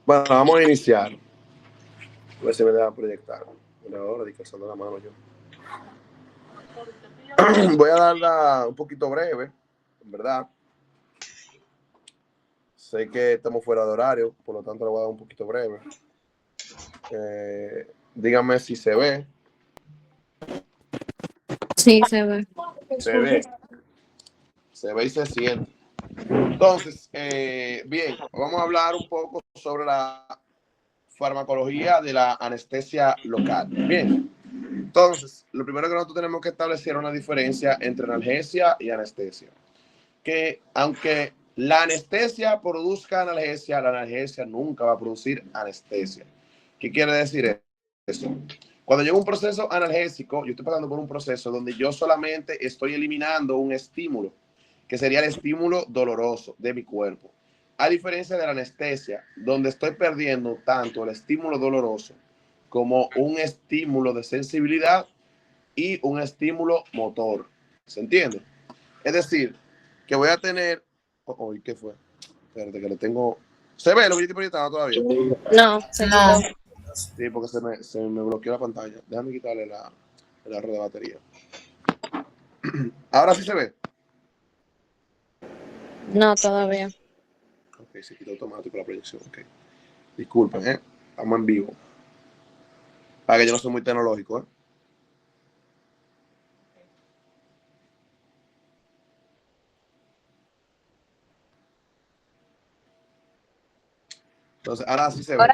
Bueno, vamos a iniciar. A ver si me deja proyectar. Una hora descansando la mano yo. Voy a darla un poquito breve, en verdad. Sé que estamos fuera de horario, por lo tanto la voy a dar un poquito breve. Díganme si se ve. Sí, se ve. Se ve. Se ve y se siente. Entonces, bien, vamos a hablar un poco sobre la farmacología de la anestesia local. Bien, entonces, lo primero que nosotros tenemos que establecer es una diferencia entre analgesia y anestesia. Que aunque la anestesia produzca analgesia, la analgesia nunca va a producir anestesia. ¿Qué quiere decir eso? Cuando llega un proceso analgésico, yo estoy pasando por un proceso donde yo solamente estoy eliminando un estímulo, que sería el estímulo doloroso de mi cuerpo. A diferencia de la anestesia, donde estoy perdiendo tanto el estímulo doloroso como un estímulo de sensibilidad y un estímulo motor. ¿Se entiende? Es decir, que voy a tener... Oh, ¿qué fue? Espérate, que lo tengo... ¿Se ve lo que yo estoy proyectando todavía? No, se No. quitó. Sí, porque se me bloqueó la pantalla. Déjame quitarle la red de batería. Ahora sí se ve. No, todavía. Ok, se quitó automático la proyección. Ok. Disculpen, ¿eh? Estamos en vivo. Para que yo no soy muy tecnológico, ¿eh? Entonces, ahora sí se ve.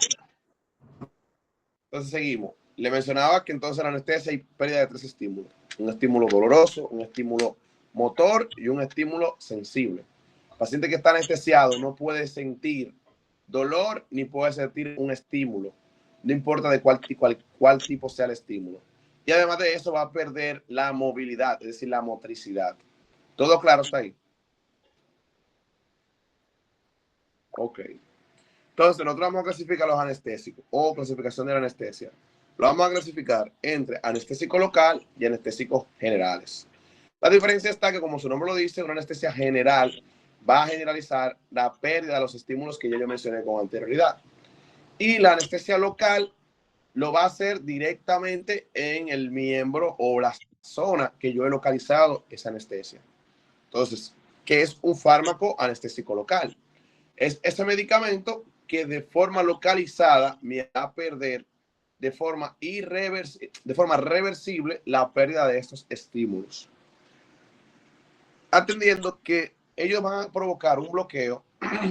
Entonces, seguimos. Le mencionaba que entonces la anestesia hay pérdida de tres estímulos. Un estímulo doloroso, un estímulo motor y un estímulo sensible. El paciente que está anestesiado no puede sentir dolor ni puede sentir un estímulo. No importa de cuál tipo sea el estímulo. Y además de eso va a perder la movilidad, es decir, la motricidad. ¿Todo claro está ahí? Ok. Entonces, nosotros vamos a clasificar los anestésicos o clasificación de la anestesia. Lo vamos a clasificar entre anestésico local y anestésicos generales. La diferencia está que, como su nombre lo dice, una anestesia general va a generalizar la pérdida de los estímulos que yo mencioné con anterioridad. Y la anestesia local lo va a hacer directamente en el miembro o la zona que yo he localizado esa anestesia. Entonces, ¿qué es un fármaco anestésico local? Es ese medicamento que de forma localizada me va a perder de forma reversible la pérdida de estos estímulos. Atendiendo que ellos van a provocar un bloqueo,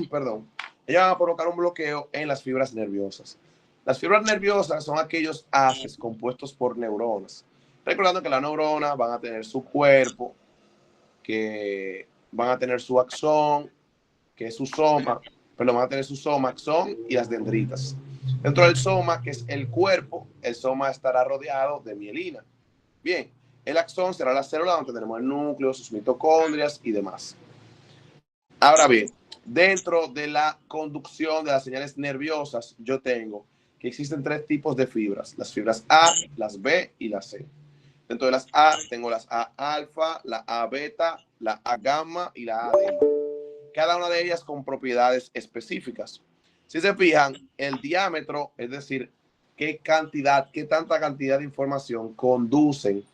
perdón, ellos van a provocar un bloqueo en las fibras nerviosas. Las fibras nerviosas son aquellos haces compuestos por neuronas. Recordando que las neuronas van a tener su cuerpo, que van a tener su axón, que es su soma, pero van a tener su soma, axón y las dendritas. Dentro del soma, que es el cuerpo, el soma estará rodeado de mielina. Bien, el axón será la célula donde tenemos el núcleo, sus mitocondrias y demás. Ahora bien, dentro de la conducción de las señales nerviosas, yo tengo que existen tres tipos de fibras, las fibras A, las B y las C. Dentro de las A tengo las A alfa, la A beta, la A gamma y la A delta. Cada una de ellas con propiedades específicas. Si se fijan, el diámetro, es decir, qué tanta cantidad de información conducen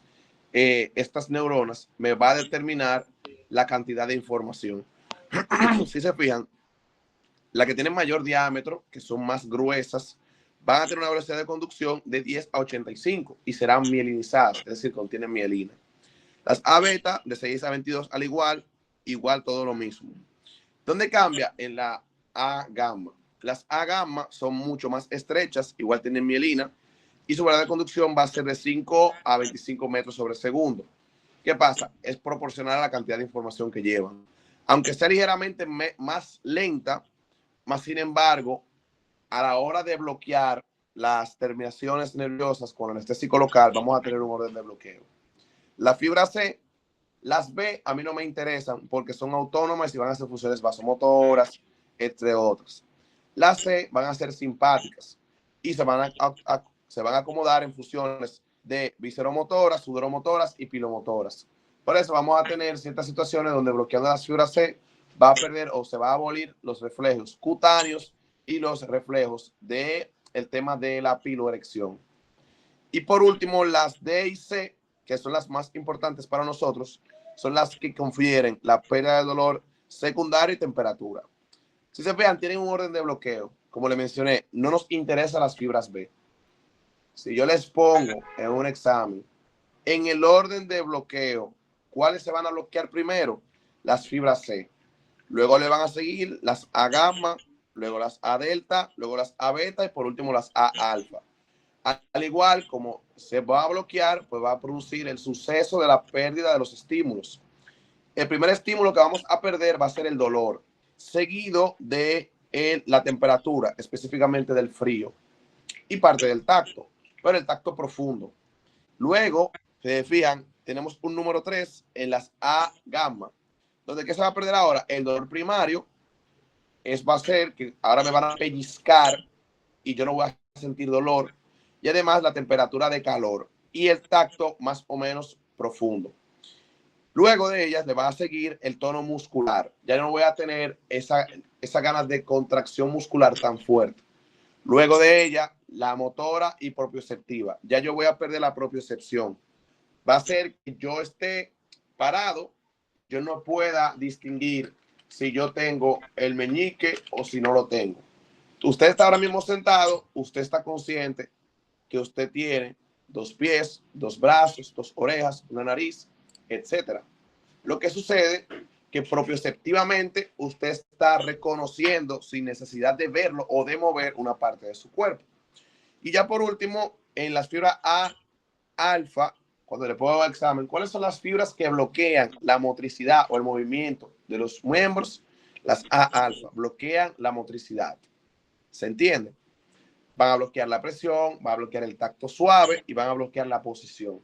estas neuronas, me va a determinar la cantidad de información. Si se fijan, las que tienen mayor diámetro, que son más gruesas, van a tener una velocidad de conducción de 10 a 85 y serán mielinizadas, es decir, contienen mielina. Las A beta de 6 a 22 al igual todo lo mismo. ¿Dónde cambia? En la A gamma. Las A gamma son mucho más estrechas, igual tienen mielina, y su velocidad de conducción va a ser de 5 a 25 metros sobre segundo. ¿Qué pasa? Es proporcional a la cantidad de información que llevan. Aunque sea ligeramente más lenta, más sin embargo, a la hora de bloquear las terminaciones nerviosas con anestésico local, vamos a tener un orden de bloqueo. La fibra C, las B a mí no me interesan porque son autónomas y van a hacer funciones vasomotoras, entre otras. Las C van a ser simpáticas y se van a acomodar en funciones de visceromotoras, sudoromotoras y pilomotoras. Por eso vamos a tener ciertas situaciones donde bloqueando las fibras C va a perder o se va a abolir los reflejos cutáneos y los reflejos del tema de la piloerección. Y por último, las D y C, que son las más importantes para nosotros, son las que confieren la pérdida de dolor secundario y temperatura. Si se vean, tienen un orden de bloqueo. Como le mencioné, no nos interesan las fibras B. Si yo les pongo en un examen, en el orden de bloqueo, ¿cuáles se van a bloquear primero? Las fibras C. Luego le van a seguir las A gamma, luego las A delta, luego las A beta y por último las A alfa. Al igual como se va a bloquear, pues va a producir el suceso de la pérdida de los estímulos. El primer estímulo que vamos a perder va a ser el dolor, seguido de la temperatura, específicamente del frío, y parte del tacto, pero el tacto profundo. Luego, se fijan, tenemos un número 3 en las A gamma. Entonces, ¿qué se va a perder ahora? El dolor primario va a ser que ahora me van a pellizcar y yo no voy a sentir dolor. Y además la temperatura de calor y el tacto más o menos profundo. Luego de ellas le va a seguir el tono muscular. Ya no voy a tener esa ganas de contracción muscular tan fuerte. Luego de ella, la motora y propioceptiva. Ya yo voy a perder la propiocepción. Va a ser que yo esté parado, yo no pueda distinguir si yo tengo el meñique o si no lo tengo. Usted está ahora mismo sentado, usted está consciente que usted tiene 2 pies, 2 brazos, 2 orejas, una nariz, etcétera. Lo que sucede que propioceptivamente usted está reconociendo sin necesidad de verlo o de mover una parte de su cuerpo. Y ya por último, en las fibras A alfa, cuando le pongo el examen, ¿cuáles son las fibras que bloquean la motricidad o el movimiento de los miembros? Las A alfa bloquean la motricidad. ¿Se entiende? Van a bloquear la presión, van a bloquear el tacto suave y van a bloquear la posición.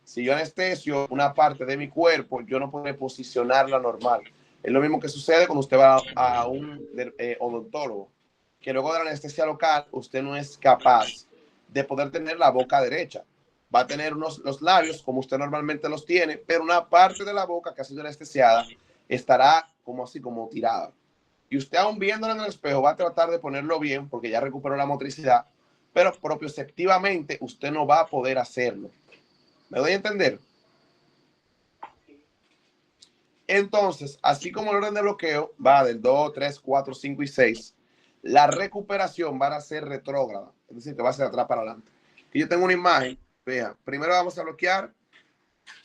Si yo anestesio una parte de mi cuerpo, yo no puedo posicionarla normal. Es lo mismo que sucede cuando usted va a un odontólogo, que luego de la anestesia local, usted no es capaz de poder tener la boca derecha. Va a tener los labios como usted normalmente los tiene, pero una parte de la boca que ha sido anestesiada estará como así, como tirada. Y usted aún viéndolo en el espejo va a tratar de ponerlo bien porque ya recuperó la motricidad, pero propioceptivamente usted no va a poder hacerlo. ¿Me doy a entender? Entonces, así como el orden de bloqueo va del 2, 3, 4, 5 y 6, la recuperación va a ser retrógrada, es decir, que va a ser atrás para adelante. Y yo tengo una imagen, vean, primero vamos a bloquear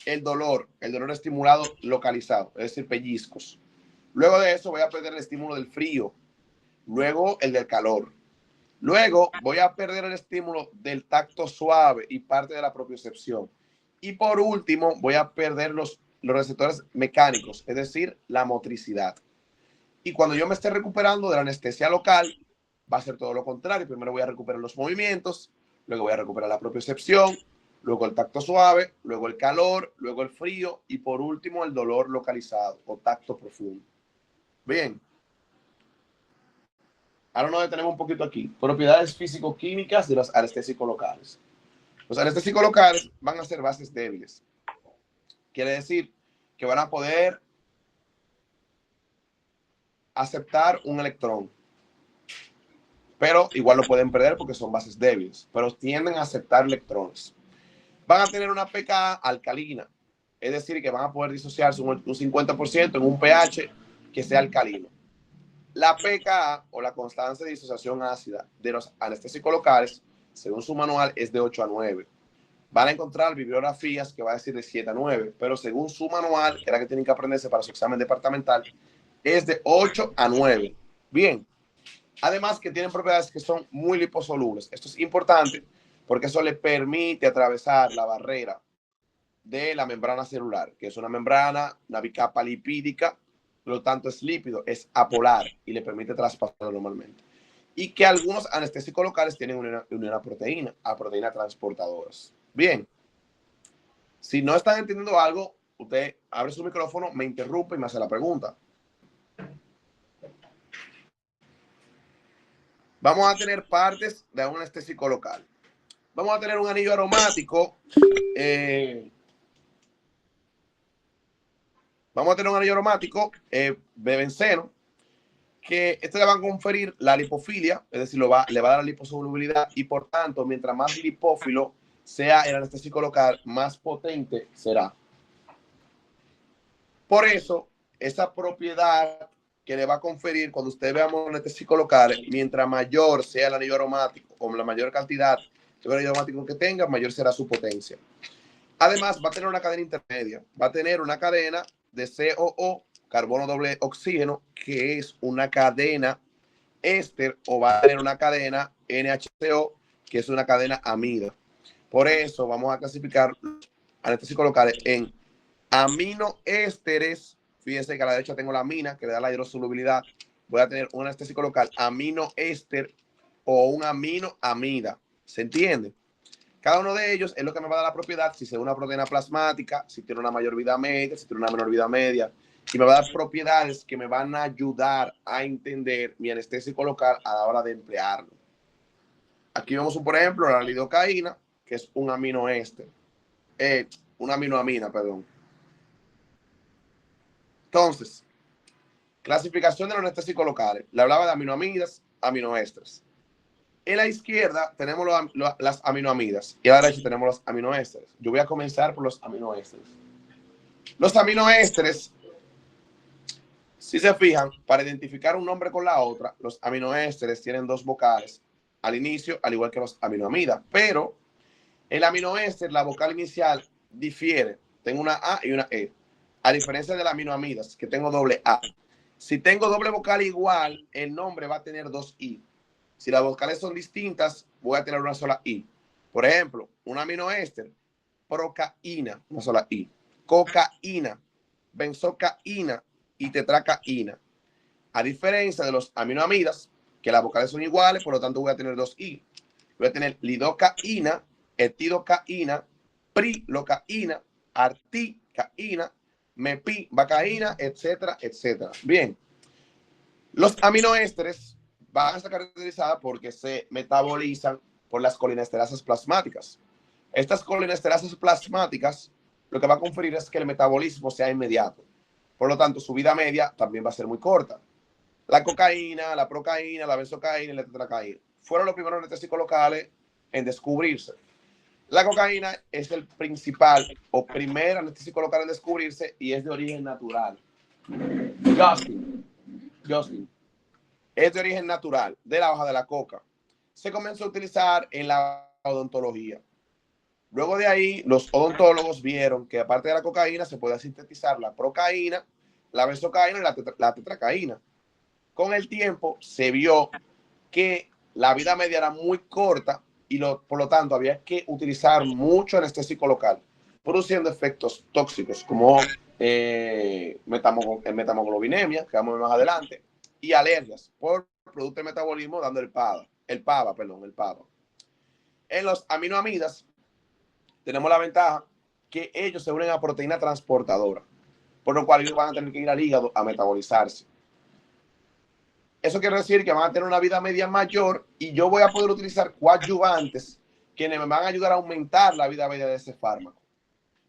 el dolor estimulado localizado, es decir, pellizcos. Luego de eso voy a perder el estímulo del frío, luego el del calor. Luego voy a perder el estímulo del tacto suave y parte de la propiocepción. Y por último, voy a perder los receptores mecánicos, es decir, la motricidad. Y cuando yo me esté recuperando de la anestesia local, va a ser todo lo contrario. Primero voy a recuperar los movimientos, luego voy a recuperar la propiocepción, luego el tacto suave, luego el calor, luego el frío y por último el dolor localizado o tacto profundo. Bien. Ahora nos detenemos un poquito aquí. Propiedades físico-químicas de los anestésicos locales. Los anestésicos locales van a ser bases débiles. Quiere decir que van a poder aceptar un electrón, pero igual lo pueden perder porque son bases débiles, pero tienden a aceptar electrones. Van a tener una pKa alcalina, es decir, que van a poder disociarse un 50% en un pH que sea alcalino. La pKa o la constancia de disociación ácida de los anestésicos locales, según su manual, es de 8 a 9. Van a encontrar bibliografías que va a decir de 7 a 9, pero según su manual, que era que tienen que aprenderse para su examen departamental, es de 8 a 9. Bien. Además que tienen propiedades que son muy liposolubles. Esto es importante porque eso le permite atravesar la barrera de la membrana celular, que es una membrana, una bicapa lipídica, por lo tanto es lípido, es apolar y le permite traspasarlo normalmente. Y que algunos anestésicos locales tienen una proteína, a proteínas transportadoras. Bien, si no están entendiendo algo, usted abre su micrófono, me interrumpe y me hace la pregunta. Vamos a tener partes de un anestésico local. Vamos a tener un anillo aromático. Vamos a tener un anillo aromático de benceno que este le va a conferir la lipofilia, es decir, le va a dar la liposolubilidad y por tanto, mientras más lipófilo sea el anestésico local, más potente será. Por eso, esa propiedad que le va a conferir cuando usted vea anestésico local, mientras mayor sea el anillo aromático, con la mayor cantidad de anillo aromático que tenga, mayor será su potencia. Además, va a tener una cadena intermedia, va a tener una cadena de COO, carbono doble oxígeno, que es una cadena éster, o va a tener una cadena NHCO, que es una cadena amida. Por eso vamos a clasificar anestésicos locales en aminoésteres. Fíjense que a la derecha tengo la amina, que le da la hidrosolubilidad. Voy a tener un anestésico local aminoéster o un aminoamida. ¿Se entiende? Cada uno de ellos es lo que me va a dar la propiedad, si es una proteína plasmática, si tiene una mayor vida media, si tiene una menor vida media, y me va a dar propiedades que me van a ayudar a entender mi anestésico local a la hora de emplearlo. Aquí vemos, por ejemplo, la lidocaína, que es un aminoéster, una aminoamina, perdón. Entonces, clasificación de los anestésicos locales. Le hablaba de aminoamidas, aminoésteres. En la izquierda tenemos las aminoamidas y a la derecha tenemos los aminoésteres. Yo voy a comenzar por los aminoésteres. Los aminoésteres, si se fijan, para identificar un nombre con la otra, los aminoésteres tienen dos vocales al inicio, al igual que los aminoamidas. Pero el aminoéster, la vocal inicial difiere. Tengo una A y una E. A diferencia de las aminoamidas, que tengo doble A. Si tengo doble vocal igual, el nombre va a tener dos I. Si las vocales son distintas, voy a tener una sola I. Por ejemplo, un aminoéster, procaína, una sola I. Cocaína, benzocaína y tetracaína. A diferencia de los aminoamidas, que las vocales son iguales, por lo tanto voy a tener dos I. Voy a tener lidocaína, etidocaína, prilocaína, articaína, mepivacaína, etcétera, etcétera. Bien, los aminoésteres van a estar caracterizadas porque se metabolizan por las colinesterasas plasmáticas. Estas colinesterasas plasmáticas lo que va a conferir es que el metabolismo sea inmediato. Por lo tanto, su vida media también va a ser muy corta. La cocaína, la procaína, la benzocaína y la tetracaína fueron los primeros anestésicos locales en descubrirse. La cocaína es el principal o primer anestésico local en descubrirse y es de origen natural. Justin. Es de origen natural, de la hoja de la coca. Se comenzó a utilizar en la odontología. Luego de ahí, los odontólogos vieron que aparte de la cocaína se podía sintetizar la procaína, la benzocaína y la tetracaína. Con el tiempo se vio que la vida media era muy corta y por lo tanto había que utilizar mucho anestésico local, produciendo efectos tóxicos como metamoglobinemia, que vamos a ver más adelante, y alergias por producto de metabolismo dando el PAVA. En los aminoamidas tenemos la ventaja que ellos se unen a proteína transportadora, por lo cual ellos van a tener que ir al hígado a metabolizarse. Eso quiere decir que van a tener una vida media mayor y yo voy a poder utilizar coadyuvantes quienes me van a ayudar a aumentar la vida media de ese fármaco.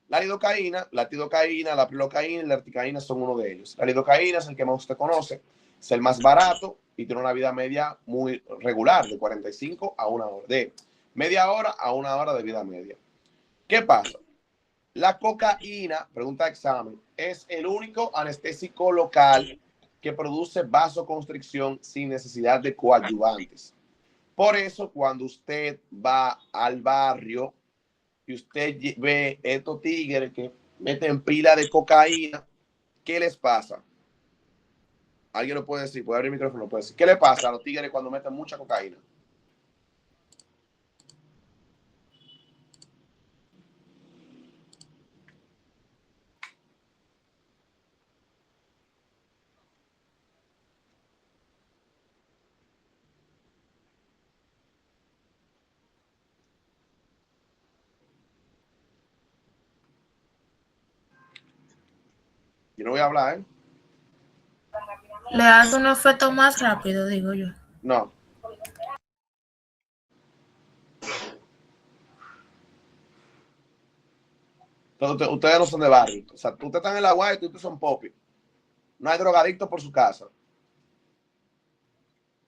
La lidocaína, la tidocaína, la prilocaína y la articaína son uno de ellos. La lidocaína es el que más usted conoce, es el más barato y tiene una vida media muy regular, de 45 a una hora, de media hora a una hora de vida media. ¿Qué pasa? La cocaína, pregunta de examen, es el único anestésico local que produce vasoconstricción sin necesidad de coadyuvantes. Por eso, cuando usted va al barrio y usted ve estos tigres que meten pila de cocaína, ¿qué les pasa? Alguien lo puede decir, puede abrir el micrófono, puede decir. ¿Qué le pasa a los tigres cuando meten mucha cocaína? Yo no voy a hablar, ¿eh? Le hace un efecto más rápido, digo yo. No. Entonces, ustedes no son de barrio. O sea, ustedes están en la guay y ustedes son popis. No hay drogadictos por su casa.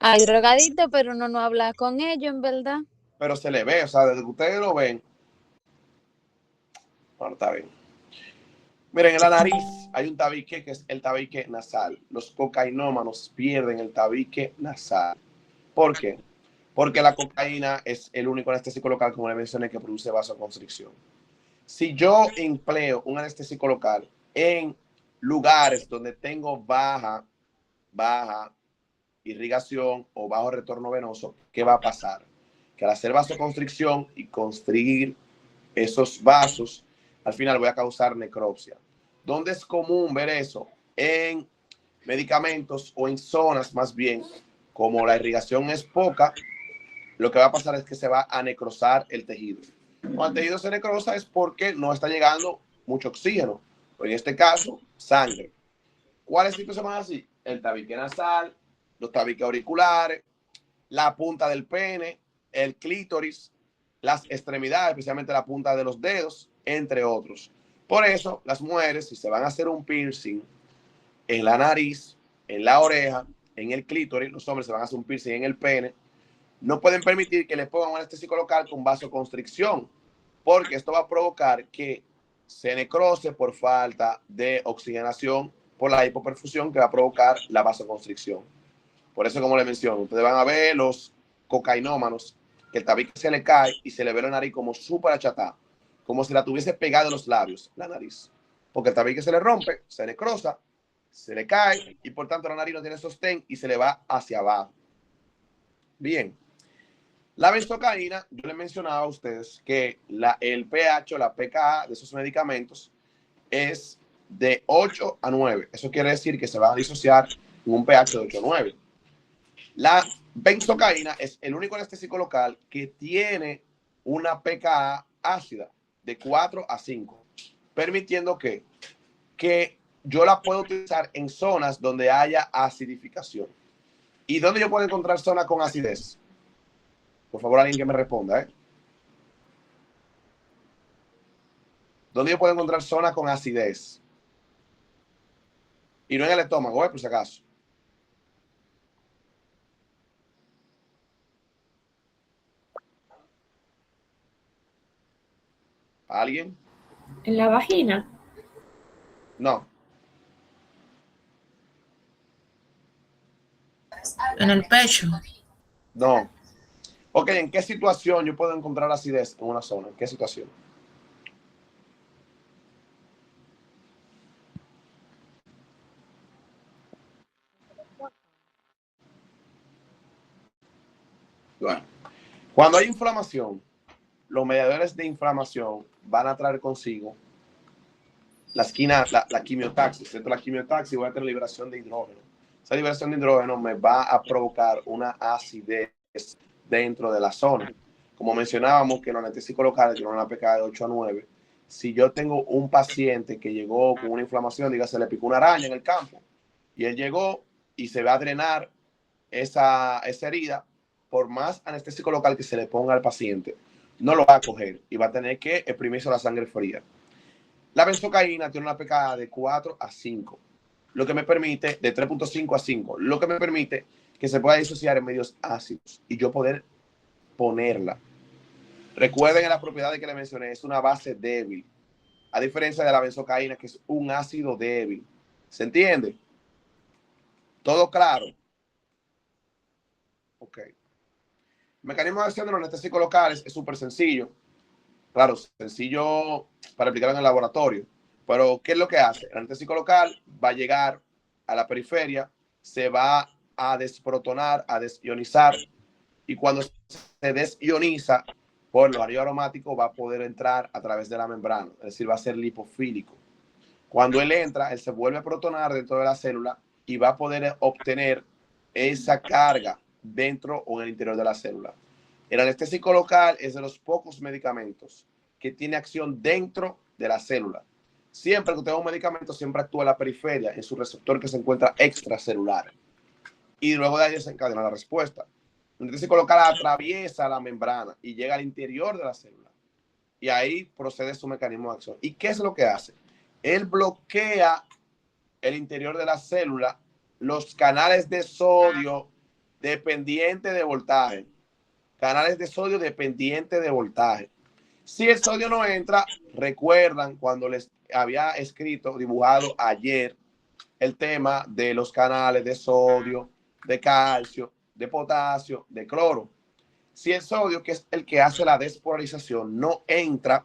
Hay drogaditos, pero uno no habla con ellos, en verdad. Pero se le ve, o sea, desde que ustedes lo ven, bueno, está bien. Miren, en la nariz hay un tabique que es el tabique nasal. Los cocainómanos pierden el tabique nasal. ¿Por qué? Porque la cocaína es el único anestésico local, como le mencioné, que produce vasoconstricción. Si yo empleo un anestésico local en lugares donde tengo baja irrigación o bajo retorno venoso, ¿qué va a pasar? Que al hacer vasoconstricción y constrigir esos vasos, al final voy a causar necropsia. ¿Dónde es común ver eso? En medicamentos o en zonas más bien, como la irrigación es poca, lo que va a pasar es que se va a necrosar el tejido. Cuando el tejido se necrosa es porque no está llegando mucho oxígeno, o en este caso, sangre. ¿Cuáles sitios se llaman así? El tabique nasal, los tabiques auriculares, la punta del pene, el clítoris, las extremidades, especialmente la punta de los dedos, entre otros. Por eso, las mujeres, si se van a hacer un piercing en la nariz, en la oreja, en el clítoris, los hombres se van a hacer un piercing en el pene, no pueden permitir que le pongan un anestésico local con vasoconstricción, porque esto va a provocar que se necrose por falta de oxigenación, por la hipoperfusión que va a provocar la vasoconstricción. Por eso, como les menciono, ustedes van a ver los cocainómanos que el tabique se le cae y se le ve la nariz como súper achatada, como si la tuviese pegada en los labios, la nariz. Porque el tabique se le rompe, se necrosa, se le cae y por tanto la nariz no tiene sostén y se le va hacia abajo. Bien. La benzocaína, yo les mencionaba a ustedes que el pH o la pKa de esos medicamentos es de 8 a 9. Eso quiere decir que se va a disociar en un pH de 8 a 9. La benzocaína es el único anestésico local que tiene una pKa ácida de 4 a 5, permitiendo que yo la puedo utilizar en zonas donde haya acidificación. ¿Y dónde yo puedo encontrar zonas con acidez? Por favor, alguien que me responda, ¿eh? ¿Dónde yo puedo encontrar zonas con acidez? Y no en el estómago, por si acaso. ¿Alguien? En la vagina. No. En el pecho. No. Ok, ¿en qué situación yo puedo encontrar acidez en una zona? ¿En qué situación? Bueno, cuando hay inflamación, los mediadores de inflamación van a traer consigo la quimiotaxis. ¿Cierto? La quimiotaxis va a tener liberación de hidrógeno. Esa liberación de hidrógeno me va a provocar una acidez dentro de la zona. Como mencionábamos que los anestésicos locales tienen una pKa de 8 a 9. Si yo tengo un paciente que llegó con una inflamación, diga, se le picó una araña en el campo, y él llegó y se va a drenar esa herida, por más anestésico local que se le ponga al paciente, no lo va a coger y va a tener que exprimirse la sangre fría. La benzocaína tiene una pKa de 4 a 5, lo que me permite, de 3.5 a 5, lo que me permite que se pueda disociar en medios ácidos y yo poder ponerla. Recuerden las propiedades que les mencioné, es una base débil, a diferencia de la benzocaína, que es un ácido débil. ¿Se entiende? ¿Todo claro? Ok. El mecanismo de acción de los anestésicos locales es súper sencillo. Claro, sencillo para aplicarlo en el laboratorio. Pero, ¿qué es lo que hace? El anestésico local va a llegar a la periferia, se va a desprotonar, a desionizar, y cuando se desioniza por los anillos aromáticos va a poder entrar a través de la membrana, es decir, va a ser lipofílico. Cuando él entra, él se vuelve a protonar dentro de la célula y va a poder obtener esa carga dentro o en el interior de la célula. El anestésico local es de los pocos medicamentos que tiene acción dentro de la célula. Siempre que usted da un medicamento, siempre actúa en la periferia, en su receptor que se encuentra extracelular. Y luego de ahí desencadena la respuesta. El anestésico local atraviesa la membrana y llega al interior de la célula. Y ahí procede su mecanismo de acción. ¿Y qué es lo que hace? Él bloquea el interior de la célula, los canales de sodio, dependiente de voltaje. Canales de sodio dependiente de voltaje. Si el sodio no entra, recuerdan cuando les había escrito, dibujado ayer el tema de los canales de sodio, de calcio, de potasio, de cloro. Si el sodio, que es el que hace la despolarización, no entra,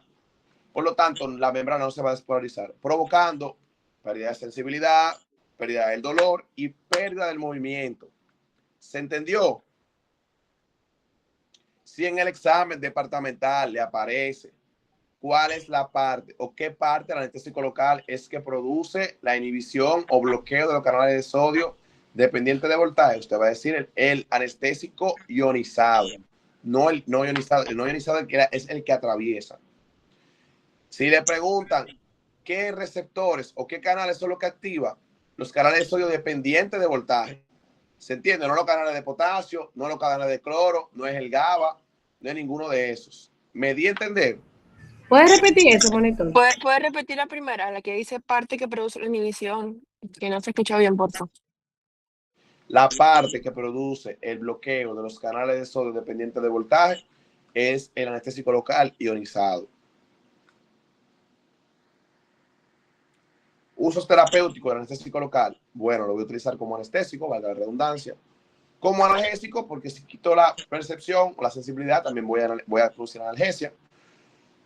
por lo tanto, la membrana no se va a despolarizar, provocando pérdida de sensibilidad, pérdida del dolor y pérdida del movimiento. ¿Se entendió? Si en el examen departamental le aparece cuál es la parte o qué parte del anestésico local es que produce la inhibición o bloqueo de los canales de sodio dependiente de voltaje, usted va a decir el anestésico ionizado, no el no ionizado. El no ionizado es el que atraviesa. Si le preguntan qué receptores o qué canales son los que activan, los canales de sodio dependientes de voltaje. ¿Se entiende? No los canales de potasio, no los canales de cloro, no es el GABA, no es ninguno de esos. ¿Me di a entender? ¿Puedes repetir eso, monitor? ¿Puedes repetir la primera, la que dice parte que produce la inhibición? Que no se escucha bien, por favor. La parte que produce el bloqueo de los canales de sodio dependientes de voltaje es el anestésico local ionizado. Usos terapéuticos del anestésico local. Bueno, lo voy a utilizar como anestésico, valga la redundancia. Como analgésico, porque si quito la percepción o la sensibilidad, también voy a producir analgesia.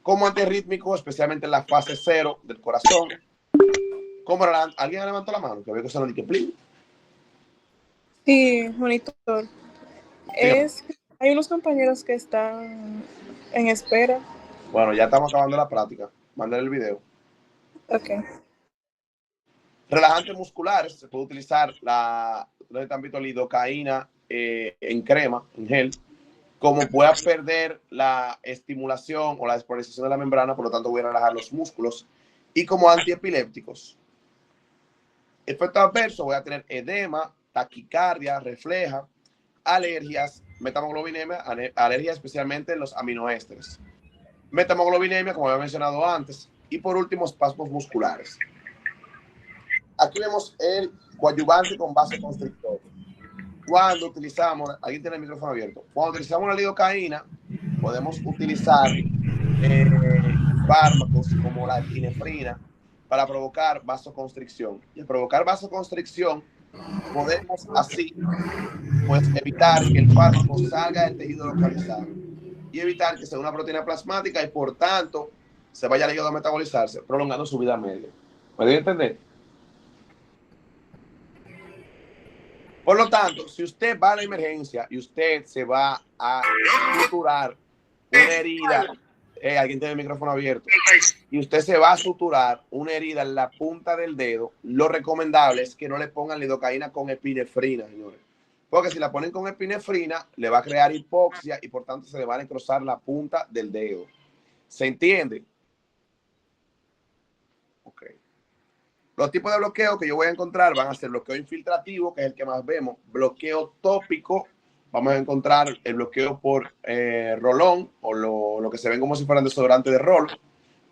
Como antirrítmico, especialmente en la fase 0 del corazón. Como ¿alguien levantó la mano? Que veo que se lo dije, please. Sí, monitor. Hay unos compañeros que están en espera. Bueno, ya estamos acabando la práctica. Mándale el video. Ok. Relajantes musculares, se puede utilizar la lidocaína en crema, en gel, como pueda perder la estimulación o la despolarización de la membrana, por lo tanto voy a relajar los músculos, y como antiepilépticos. Efecto adverso, voy a tener edema, taquicardia, refleja, alergias, metamoglobinemia, alergias especialmente en los aminoésteres, metamoglobinemia, como había mencionado antes, y por último, espasmos musculares. Aquí vemos el coadyuvante con vasoconstrictor. Cuando utilizamos, alguien tiene el micrófono abierto, cuando utilizamos la lidocaína, podemos utilizar fármacos como la epinefrina para provocar vasoconstricción. Y al provocar vasoconstricción, podemos así pues evitar que el fármaco salga del tejido localizado y evitar que sea una proteína plasmática y por tanto se vaya al hígado a metabolizarse, prolongando su vida media. ¿Me debe entender? Por lo tanto, si usted va a la emergencia y usted se va a suturar una herida, alguien tiene el micrófono abierto, y usted se va a suturar una herida en la punta del dedo, lo recomendable es que no le pongan lidocaína con epinefrina, señores. Porque si la ponen con epinefrina, le va a crear hipoxia y por tanto se le va a necrosar la punta del dedo. ¿Se entiende? Ok. Los tipos de bloqueo que yo voy a encontrar van a ser bloqueo infiltrativo, que es el que más vemos, bloqueo tópico, vamos a encontrar el bloqueo por rolón o lo que se ven como si fueran desodorante de rol.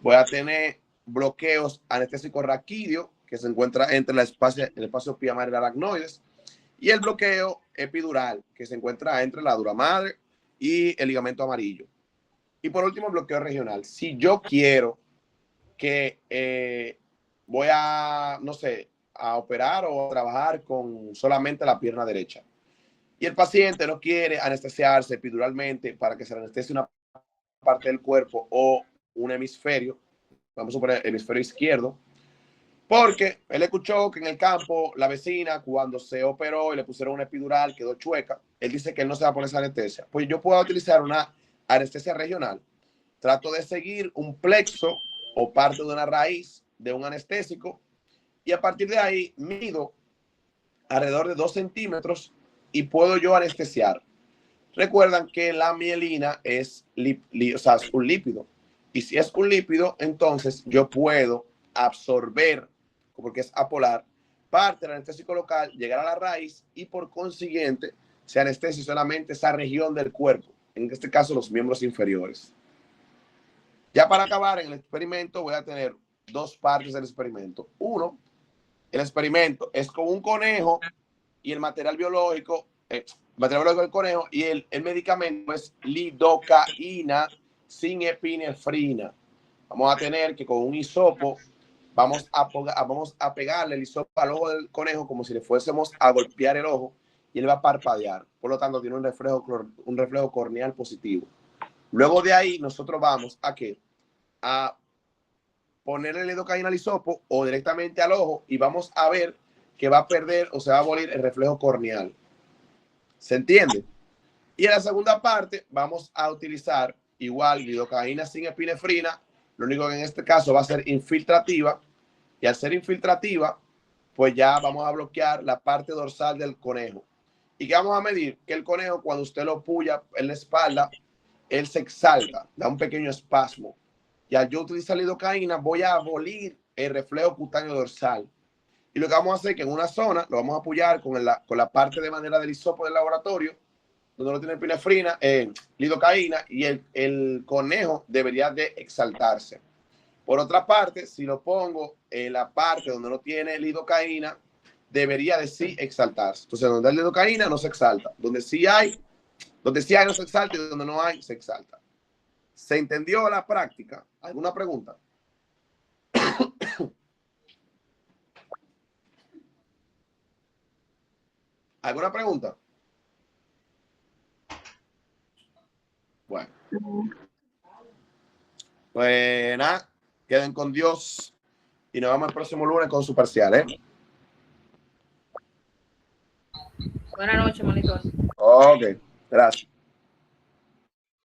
Voy a tener bloqueos anestésicos raquídeo, que se encuentra entre el espacio pia madre y aracnoides, y el bloqueo epidural, que se encuentra entre la dura madre y el ligamento amarillo. Y por último, el bloqueo regional. Si yo quiero que voy a, no sé, a operar o a trabajar con solamente la pierna derecha, y el paciente no quiere anestesiarse epiduralmente para que se le anestesie una parte del cuerpo o un hemisferio, vamos a suponer el hemisferio izquierdo, porque él escuchó que en el campo la vecina cuando se operó y le pusieron una epidural quedó chueca, él dice que él no se va a poner esa anestesia. Pues yo puedo utilizar una anestesia regional. Trato de seguir un plexo o parte de una raíz de un anestésico y a partir de ahí mido alrededor de 2 centímetros y puedo yo anestesiar. Recuerdan que la mielina es un lípido y si es un lípido, entonces yo puedo absorber, porque es apolar, parte del anestésico local, llegar a la raíz y por consiguiente se anestesia solamente esa región del cuerpo, en este caso los miembros inferiores. Ya para acabar en el experimento voy a tener 2 partes del experimento. Uno, el experimento es con un conejo y el material biológico material biológico del conejo, y el medicamento es lidocaína sin epinefrina. Vamos a tener que con un hisopo vamos a pegarle el hisopo al ojo del conejo como si le fuésemos a golpear el ojo, y él va a parpadear. Por lo tanto, tiene un reflejo corneal positivo. Luego de ahí, nosotros vamos a ponerle lidocaína al hisopo o directamente al ojo, y vamos a ver que va a perder o se va a abolir el reflejo corneal. ¿Se entiende? Y en la segunda parte vamos a utilizar igual lidocaína sin epinefrina. Lo único que en este caso va a ser infiltrativa, y al ser infiltrativa, pues ya vamos a bloquear la parte dorsal del conejo. ¿Y qué vamos a medir? Que el conejo, cuando usted lo puya en la espalda, él se exalta, da un pequeño espasmo. Y al yo utilizar lidocaína, voy a abolir el reflejo cutáneo dorsal. Y lo que vamos a hacer es que en una zona lo vamos a apoyar con la parte de madera del hisopo del laboratorio, donde no tiene epinefrina, lidocaína, y el conejo debería de exaltarse. Por otra parte, si lo pongo en la parte donde no tiene lidocaína, debería de sí exaltarse. Entonces, donde hay lidocaína no se exalta. Donde sí hay no se exalta, y donde no hay, se exalta. ¿Se entendió la práctica? ¿Alguna pregunta? ¿Alguna pregunta? Bueno. Pues nada, queden con Dios y nos vemos el próximo lunes con su parcial, ¿eh? Buenas noches, monitor. Ok, gracias.